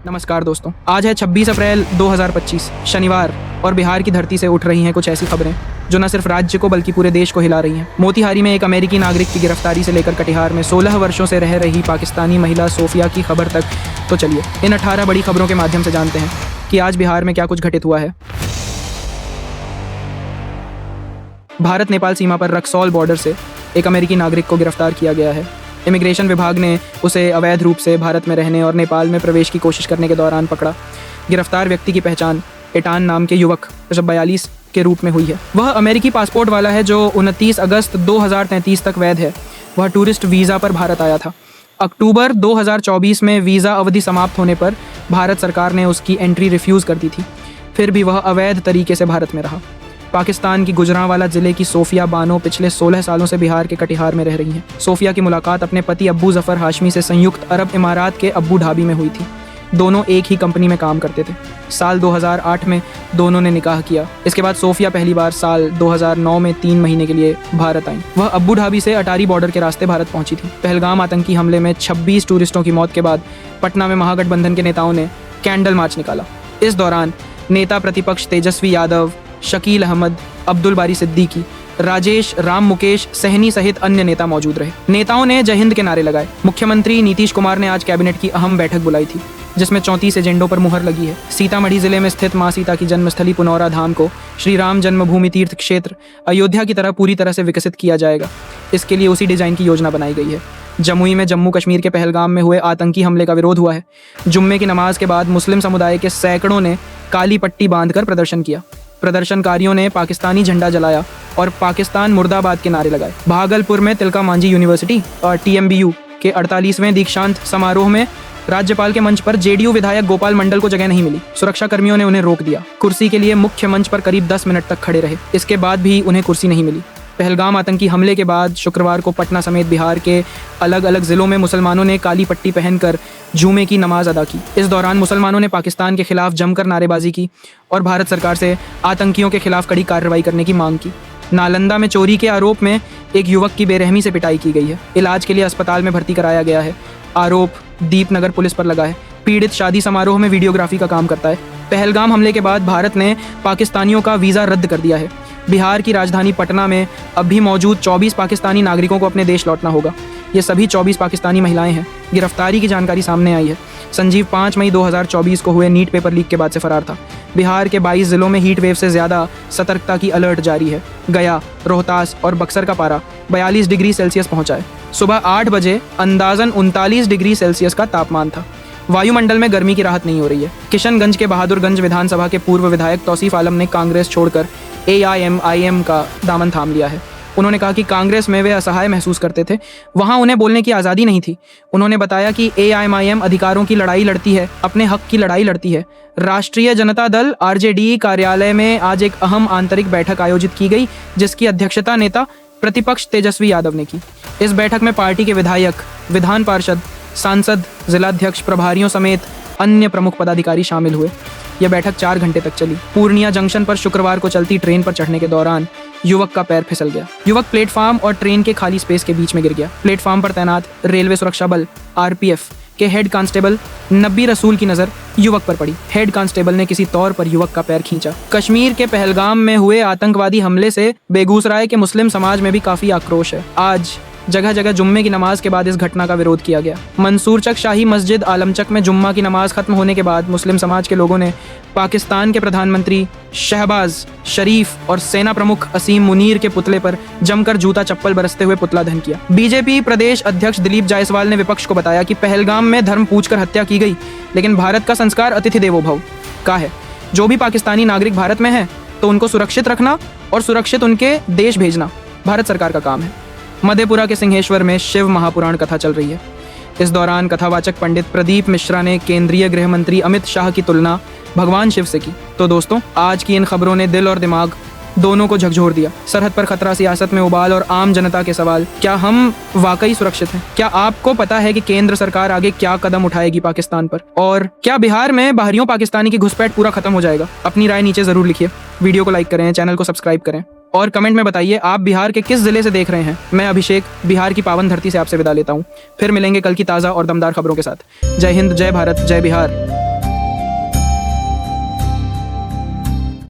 नमस्कार दोस्तों, आज है 26 अप्रैल 2025 शनिवार और बिहार की धरती से उठ रही हैं कुछ ऐसी खबरें जो न सिर्फ राज्य को बल्कि पूरे देश को हिला रही हैं। मोतिहारी में एक अमेरिकी नागरिक की गिरफ्तारी से लेकर कटिहार में 16 वर्षों से रह रही पाकिस्तानी महिला सोफिया की खबर तक, तो चलिए इन 18 बड़ी खबरों के माध्यम से जानते हैं कि आज बिहार में क्या कुछ घटित हुआ है। भारत नेपाल सीमा पर रक्सौल बॉर्डर से एक अमेरिकी नागरिक को गिरफ्तार किया गया है। इमिग्रेशन विभाग ने उसे अवैध रूप से भारत में रहने और नेपाल में प्रवेश की कोशिश करने के दौरान पकड़ा। गिरफ्तार व्यक्ति की पहचान एटान नाम के युवक 42 के रूप में हुई है। वह अमेरिकी पासपोर्ट वाला है जो 29 अगस्त 2033 तक वैध है। वह टूरिस्ट वीज़ा पर भारत आया था। अक्टूबर 2024 में वीज़ा अवधि समाप्त होने पर भारत सरकार ने उसकी एंट्री रिफ्यूज़ कर दी थी। फिर भी वह अवैध तरीके से भारत में रहा। पाकिस्तान की गुजरांवाला जिले की सोफिया बानो पिछले 16 सालों से बिहार के कटिहार में रह रही हैं। सोफिया की मुलाकात अपने पति अब्बू जफर हाशमी से संयुक्त अरब इमारात के अब्बू धाबी में हुई थी। दोनों एक ही कंपनी में काम करते थे। साल 2008 में दोनों ने निकाह किया। इसके बाद सोफिया पहली बार साल 2009 में 3 महीने के लिए भारत आई। वह अब्बू धाबी से अटारी बॉर्डर के रास्ते भारत पहुंची थी। पहलगाम आतंकी हमले में 26 टूरिस्टों की मौत के बाद पटना में महागठबंधन के नेताओं ने कैंडल मार्च निकाला। इस दौरान नेता प्रतिपक्ष तेजस्वी यादव, शकील अहमद, अब्दुल बारी सिद्दीकी, राजेश राम मुकेश सहनी सहित अन्य नेता मौजूद रहे। नेताओं ने जय हिंद के नारे लगाए। मुख्यमंत्री नीतीश कुमार ने आज कैबिनेट की अहम बैठक बुलाई थी जिसमें 34 एजेंडों पर मुहर लगी है। सीतामढ़ी जिले में स्थित मां सीता की जन्मस्थली पुनौरा धाम को श्री राम जन्मभूमि तीर्थ क्षेत्र अयोध्या की तरह पूरी तरह से विकसित किया जाएगा। इसके लिए उसी डिजाइन की योजना बनाई गई है। जमुई में जम्मू कश्मीर के पहलगाम में हुए आतंकी हमले का विरोध हुआ है। जुम्मे की नमाज के बाद मुस्लिम समुदाय के सैकड़ों ने काली पट्टी बांधकर प्रदर्शन किया। प्रदर्शनकारियों ने पाकिस्तानी झंडा जलाया और पाकिस्तान मुर्दाबाद के नारे लगाए। भागलपुर में तिलका मांझी यूनिवर्सिटी और TMBU के 48वें दीक्षांत समारोह में राज्यपाल के मंच पर JDU विधायक गोपाल मंडल को जगह नहीं मिली। सुरक्षा कर्मियों ने उन्हें रोक दिया। कुर्सी के लिए मुख्य मंच पर करीब 10 मिनट तक खड़े रहे। इसके बाद भी उन्हें कुर्सी नहीं मिली। पहलगाम आतंकी हमले के बाद शुक्रवार को पटना समेत बिहार के अलग अलग जिलों में मुसलमानों ने काली पट्टी पहनकर जुमे की नमाज अदा की। इस दौरान मुसलमानों ने पाकिस्तान के खिलाफ जमकर नारेबाजी की और भारत सरकार से आतंकियों के खिलाफ कड़ी कार्रवाई करने की मांग की। नालंदा में चोरी के आरोप में एक युवक की बेरहमी से पिटाई की गई है। इलाज के लिए अस्पताल में भर्ती कराया गया है। आरोप दीपनगर पुलिस पर लगा है। पीड़ित शादी समारोह में वीडियोग्राफी का काम करता है। पहलगाम हमले के बाद भारत ने पाकिस्तानियों का वीज़ा रद्द कर दिया है। बिहार की राजधानी पटना में अब भी मौजूद 24 पाकिस्तानी नागरिकों को अपने देश लौटना होगा। ये सभी 24 पाकिस्तानी महिलाएं हैं। गिरफ्तारी की जानकारी सामने आई है। संजीव 5 मई 2024 को हुए नीट पेपर लीक के बाद से फरार था। बिहार के 22 जिलों में हीट वेव से ज़्यादा सतर्कता की अलर्ट जारी है। गया, रोहतास और बक्सर का पारा 42 डिग्री सेल्सियस पहुंचा है। सुबह 8 बजे अंदाजन 39 डिग्री सेल्सियस का तापमान था। वायुमंडल में गर्मी की राहत नहीं हो रही है। किशनगंज के बहादुरगंज विधानसभा के पूर्व विधायक तौसीफ आलम ने कांग्रेस छोड़कर AIMIM का दामन थाम लिया है। उन्होंने कहा कि कांग्रेस में वे असहाय महसूस करते थे। वहां उन्हें बोलने की आज़ादी नहीं थी। उन्होंने बताया कि AIMIM अधिकारों की लड़ाई लड़ती है, अपने हक की लड़ाई लड़ती है। राष्ट्रीय जनता दल RJD कार्यालय में आज एक अहम आंतरिक बैठक आयोजित की गई जिसकी अध्यक्षता नेता प्रतिपक्ष तेजस्वी यादव ने की। इस बैठक में पार्टी के विधायक, विधान पार्षद, सांसद, जिलाध्यक्ष, प्रभारियों समेत अन्य प्रमुख पदाधिकारी शामिल हुए। यह बैठक 4 घंटे तक चली। पूर्णिया जंक्शन पर शुक्रवार को चलती ट्रेन पर चढ़ने के दौरान युवक का पैर फिसल गया। युवक प्लेटफार्म और ट्रेन के खाली स्पेस के बीच में गिर गया। प्लेटफार्म पर तैनात रेलवे सुरक्षा बल RPF के हेड कांस्टेबल नब्बी रसूल की नजर युवक पर पड़ी। हेड कांस्टेबल ने किसी तौर पर युवक का पैर खींचा। कश्मीर के पहलगाम में हुए आतंकवादी हमले से बेगूसराय के मुस्लिम समाज में भी काफी आक्रोश है। आज जगह जगह जुम्मे की नमाज के बाद इस घटना का विरोध किया गया। मंसूरचक शाही मस्जिद आलमचक में जुम्मा की नमाज खत्म होने के बाद मुस्लिम समाज के लोगों ने पाकिस्तान के प्रधानमंत्री शहबाज शरीफ और सेना प्रमुख असीम मुनीर के पुतले पर जमकर जूता चप्पल बरसते हुए पुतला दहन किया। BJP प्रदेश अध्यक्ष दिलीप जायसवाल ने विपक्ष को बताया कि पहलगाम में धर्म पूछकर हत्या की गई, लेकिन भारत का संस्कार अतिथि देवो भव का है। जो भी पाकिस्तानी नागरिक भारत में है तो उनको सुरक्षित रखना और सुरक्षित उनके देश भेजना भारत सरकार का काम है। मधेपुरा के सिंहेश्वर में शिव महापुराण कथा चल रही है। इस दौरान कथावाचक पंडित प्रदीप मिश्रा ने केंद्रीय गृह मंत्री अमित शाह की तुलना भगवान शिव से की। तो दोस्तों, आज की इन खबरों ने दिल और दिमाग दोनों को झकझोर दिया। सरहद पर खतरा, सियासत में उबाल और आम जनता के सवाल। क्या हम वाकई सुरक्षित हैं? क्या आपको पता है कि केंद्र सरकार आगे क्या कदम उठाएगी पाकिस्तान पर? और क्या बिहार में बाहरियों पाकिस्तानी की घुसपैठ पूरा खत्म हो जाएगा? अपनी राय नीचे जरूर लिखिए। वीडियो को लाइक करें, चैनल को सब्सक्राइब करें और कमेंट में बताइए आप बिहार के किस जिले से देख रहे हैं। मैं अभिषेक बिहार की पावन धरती से आपसे विदा लेता हूँ। फिर मिलेंगे कल की ताज़ा और दमदार खबरों के साथ। जय हिंद, जय भारत, जय बिहार।